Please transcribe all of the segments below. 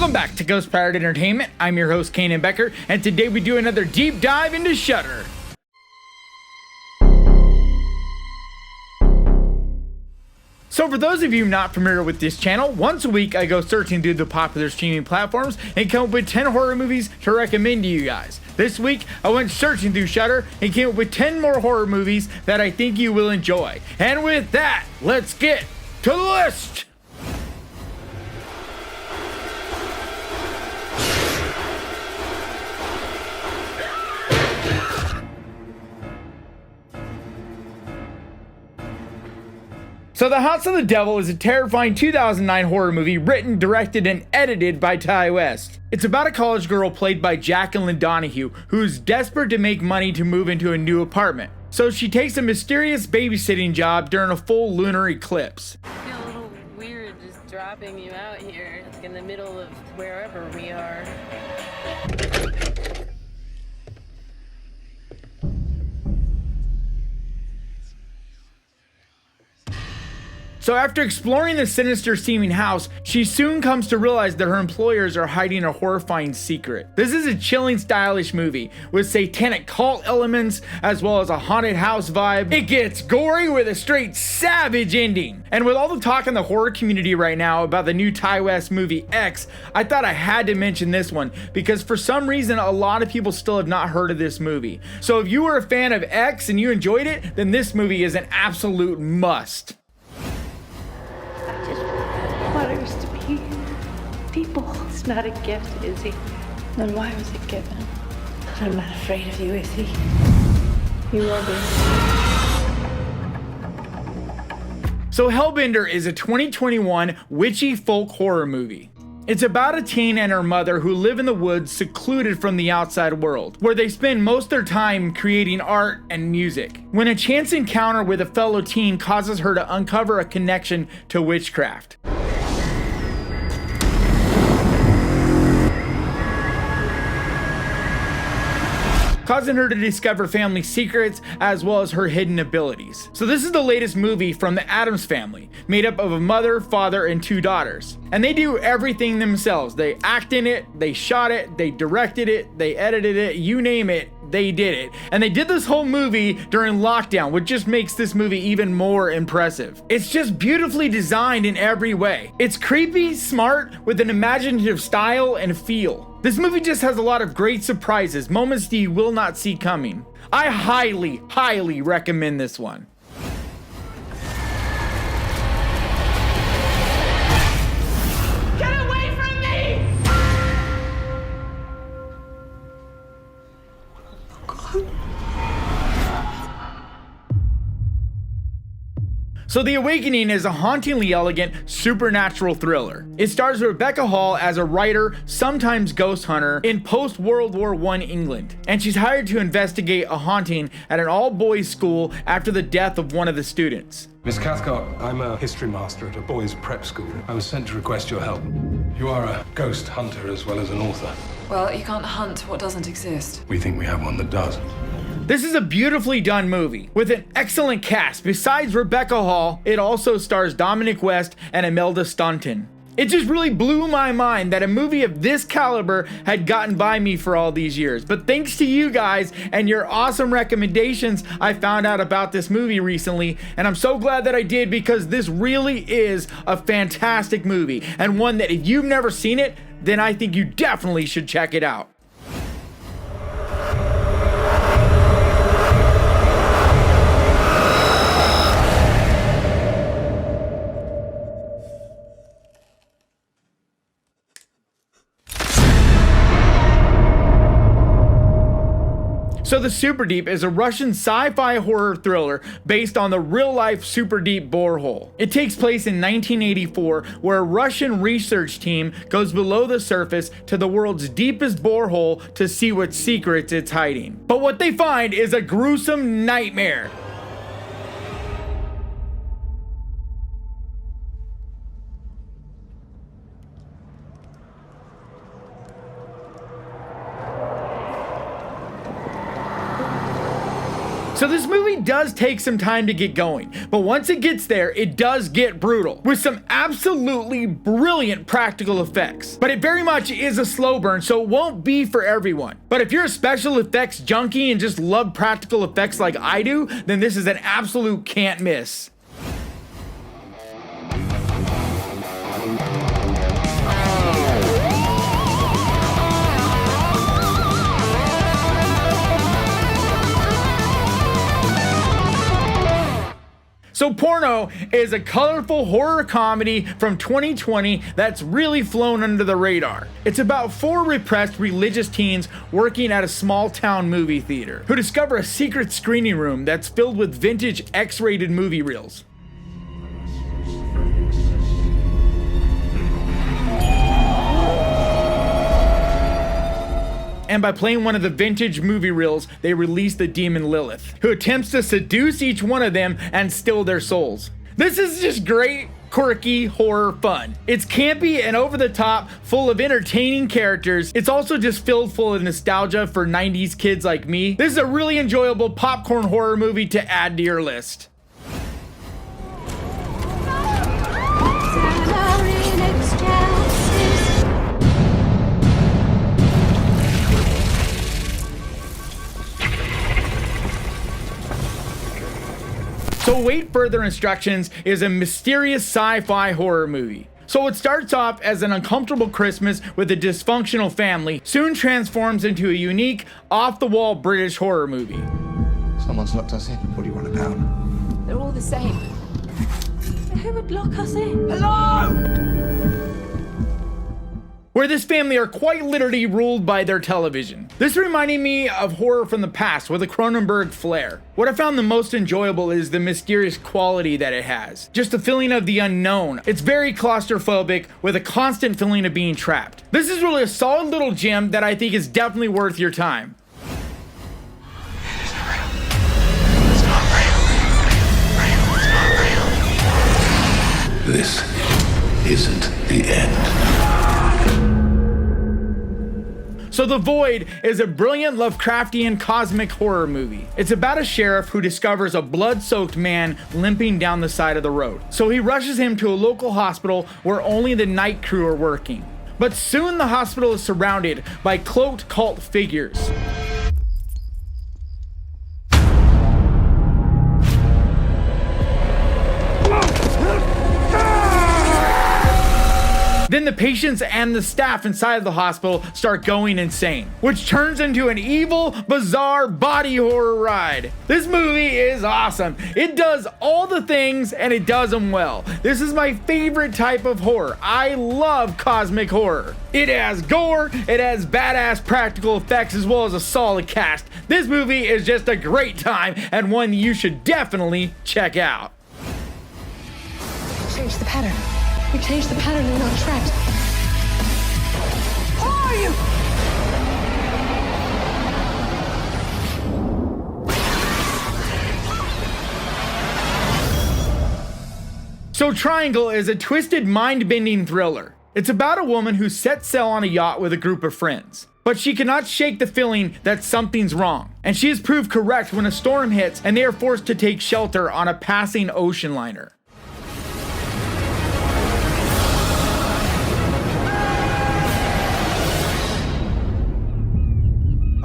Welcome back to Ghost Pirate Entertainment. I'm your host, Kanan Becker, and today we do another deep dive into Shudder. So for those of you not familiar with this channel, once a week I go searching through the popular streaming platforms and come up with 10 horror movies to recommend to you guys. This week I went searching through Shudder and came up with 10 more horror movies that I think you will enjoy. And with that, let's get to the list! So The House of the Devil is a terrifying 2009 horror movie written, directed, and edited by Ty West. It's about a college girl played by Jacqueline Donahue who's desperate to make money to move into a new apartment. So she takes a mysterious babysitting job during a full lunar eclipse. I feel a little weird just dropping you out here, like in the middle of wherever we are. So after exploring the sinister seeming house, she soon comes to realize that her employers are hiding a horrifying secret. This is a chilling, stylish movie with satanic cult elements as well as a haunted house vibe. It gets gory with a straight savage ending. And with all the talk in the horror community right now about the new Ty West movie X, I thought I had to mention this one because for some reason a lot of people still have not heard of this movie. So if you were a fan of X and you enjoyed it, then this movie is an absolute must. Matters to be people. It's not a gift, Izzy. Then why was it given? I'm not afraid of you, Izzy. You will be. So Hellbender is a 2021 witchy folk horror movie. It's about a teen and her mother who live in the woods secluded from the outside world, where they spend most of their time creating art and music. When a chance encounter with a fellow teen causes her to uncover a connection to witchcraft. Causing her to discover family secrets as well as her hidden abilities. So this is the latest movie from the Addams family, made up of a mother, father, and 2 daughters. And they do everything themselves. They act in it, they shot it, they directed it, they edited it, you name it, they did it. And they did this whole movie during lockdown, which just makes this movie even more impressive. It's just beautifully designed in every way. It's creepy, smart, with an imaginative style and feel. This movie just has a lot of great surprises, moments that you will not see coming. I highly, highly recommend this one. Get away from me! So The Awakening is a hauntingly elegant supernatural thriller. It stars Rebecca Hall as a writer, sometimes ghost hunter, in post-World War I England. And she's hired to investigate a haunting at an all-boys school after the death of one of the students. Miss Cathcart, I'm a history master at a boys' prep school. I was sent to request your help. You are a ghost hunter as well as an author. Well, you can't hunt what doesn't exist. We think we have one that does. This is a beautifully done movie with an excellent cast. Besides Rebecca Hall, it also stars Dominic West and Imelda Staunton. It just really blew my mind that a movie of this caliber had gotten by me for all these years. But thanks to you guys and your awesome recommendations, I found out about this movie recently, and I'm so glad that I did because this really is a fantastic movie and one that if you've never seen it, then I think you definitely should check it out. So The Superdeep is a Russian sci-fi horror thriller based on the real-life Superdeep borehole. It takes place in 1984, where a Russian research team goes below the surface to the world's deepest borehole to see what secrets it's hiding. But what they find is a gruesome nightmare. So this movie does take some time to get going, but once it gets there, it does get brutal, with some absolutely brilliant practical effects. But it very much is a slow burn, so it won't be for everyone. But if you're a special effects junkie and just love practical effects like I do, then this is an absolute can't miss. So Porno is a colorful horror comedy from 2020 that's really flown under the radar. It's about 4 repressed religious teens working at a small town movie theater who discover a secret screening room that's filled with vintage X-rated movie reels. And by playing one of the vintage movie reels, they release the demon Lilith, who attempts to seduce each one of them and steal their souls. This is just great, quirky horror fun. It's campy and over the top, full of entertaining characters. It's also just filled full of nostalgia for 90s kids like me. This is a really enjoyable popcorn horror movie to add to your list. So Await Further Instructions is a mysterious sci-fi horror movie. So it starts off as an uncomfortable Christmas with a dysfunctional family, soon transforms into a unique, off-the-wall British horror movie. Someone's locked us in. What do you want about? They're all the same. Who would lock us in? Where this family are quite literally ruled by their television. This reminded me of horror from the past with a Cronenberg flair. What I found the most enjoyable is the mysterious quality that it has. Just a feeling of the unknown. It's very claustrophobic with a constant feeling of being trapped. This is really a solid little gem that I think is definitely worth your time. This isn't the end. So The Void is a brilliant Lovecraftian cosmic horror movie. It's about a sheriff who discovers a blood-soaked man limping down the side of the road. So he rushes him to a local hospital where only the night crew are working. But soon the hospital is surrounded by cloaked cult figures. Then the patients and the staff inside of the hospital start going insane, which turns into an evil, bizarre body horror ride. This movie is awesome. It does all the things and it does them well. This is my favorite type of horror. I love cosmic horror. It has gore, it has badass practical effects as well as a solid cast. This movie is just a great time and one you should definitely check out. Change the pattern. We changed the pattern, we're not trapped. Who are you? So Triangle is a twisted, mind-bending thriller. It's about a woman who sets sail on a yacht with a group of friends. But she cannot shake the feeling that something's wrong. And she is proved correct when a storm hits and they are forced to take shelter on a passing ocean liner.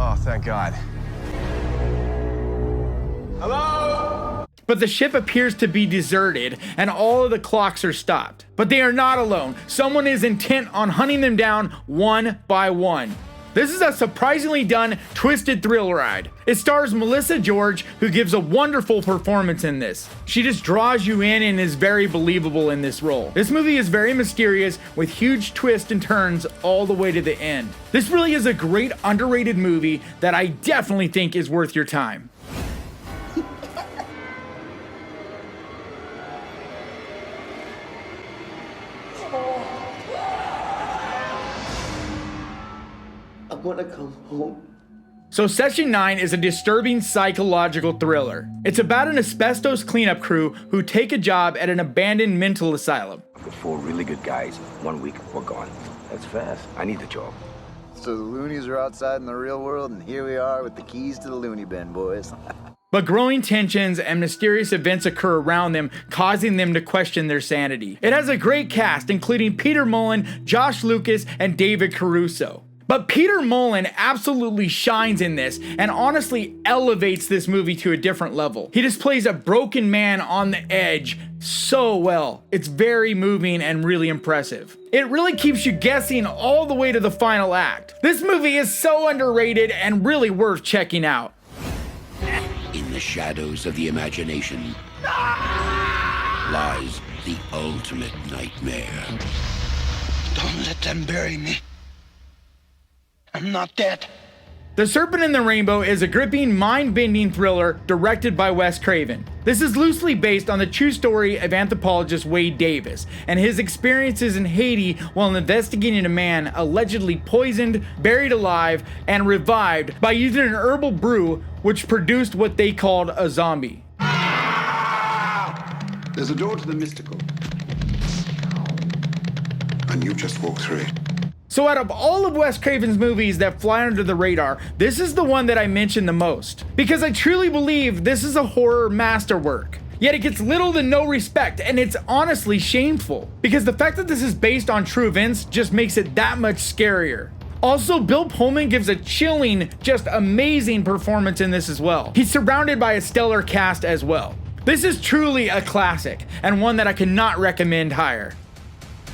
Oh, thank God. Hello? But the ship appears to be deserted and all of the clocks are stopped. But they are not alone. Someone is intent on hunting them down one by one. This is a surprisingly done, twisted thrill ride. It stars Melissa George, who gives a wonderful performance in this. She just draws you in and is very believable in this role. This movie is very mysterious with huge twists and turns all the way to the end. This really is a great underrated movie that I definitely think is worth your time. I want to come home. So Session 9 is a disturbing psychological thriller. It's about an asbestos cleanup crew who take a job at an abandoned mental asylum. I've got 4 really good guys. 1 week, we're gone. That's fast. I need the job. So the loonies are outside in the real world, and here we are with the keys to the loony bin, boys. But growing tensions and mysterious events occur around them, causing them to question their sanity. It has a great cast, including Peter Mullen, Josh Lucas, and David Caruso. But Peter Mullen absolutely shines in this and honestly elevates this movie to a different level. He displays a broken man on the edge so well. It's very moving and really impressive. It really keeps you guessing all the way to the final act. This movie is so underrated and really worth checking out. In the shadows of the imagination lies the ultimate nightmare. Don't let them bury me. I'm not dead. The Serpent and the Rainbow is a gripping, mind-bending thriller directed by Wes Craven. This is loosely based on the true story of anthropologist Wade Davis and his experiences in Haiti while investigating a man allegedly poisoned, buried alive, and revived by using an herbal brew which produced what they called a zombie. There's a door to the mystical, and you just walk through it. So out of all of Wes Craven's movies that fly under the radar, this is the one that I mention the most, because I truly believe this is a horror masterwork. Yet it gets little to no respect, and it's honestly shameful, because the fact that this is based on true events just makes it that much scarier. Also, Bill Pullman gives a chilling, just amazing performance in this as well. He's surrounded by a stellar cast as well. This is truly a classic, and one that I cannot recommend higher.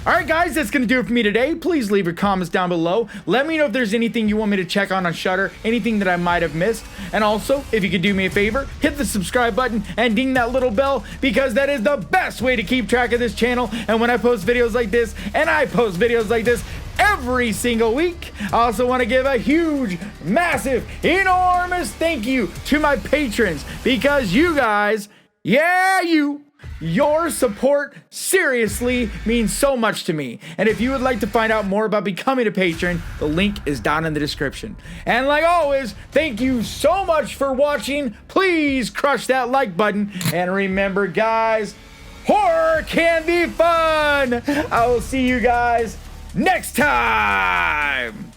Alright guys, that's going to do it for me today. Please leave your comments down below. Let me know if there's anything you want me to check on Shudder, anything that I might have missed. And also, if you could do me a favor, hit the subscribe button and ding that little bell, because that is the best way to keep track of this channel. And when I post videos like this, and I post videos like this every single week, I also want to give a huge, massive, enormous thank you to my patrons, because you guys, your support seriously means so much to me. And if you would like to find out more about becoming a patron, the link is down in the description. And like always, thank you so much for watching. Please crush that like button. And remember guys, horror can be fun. I will see you guys next time.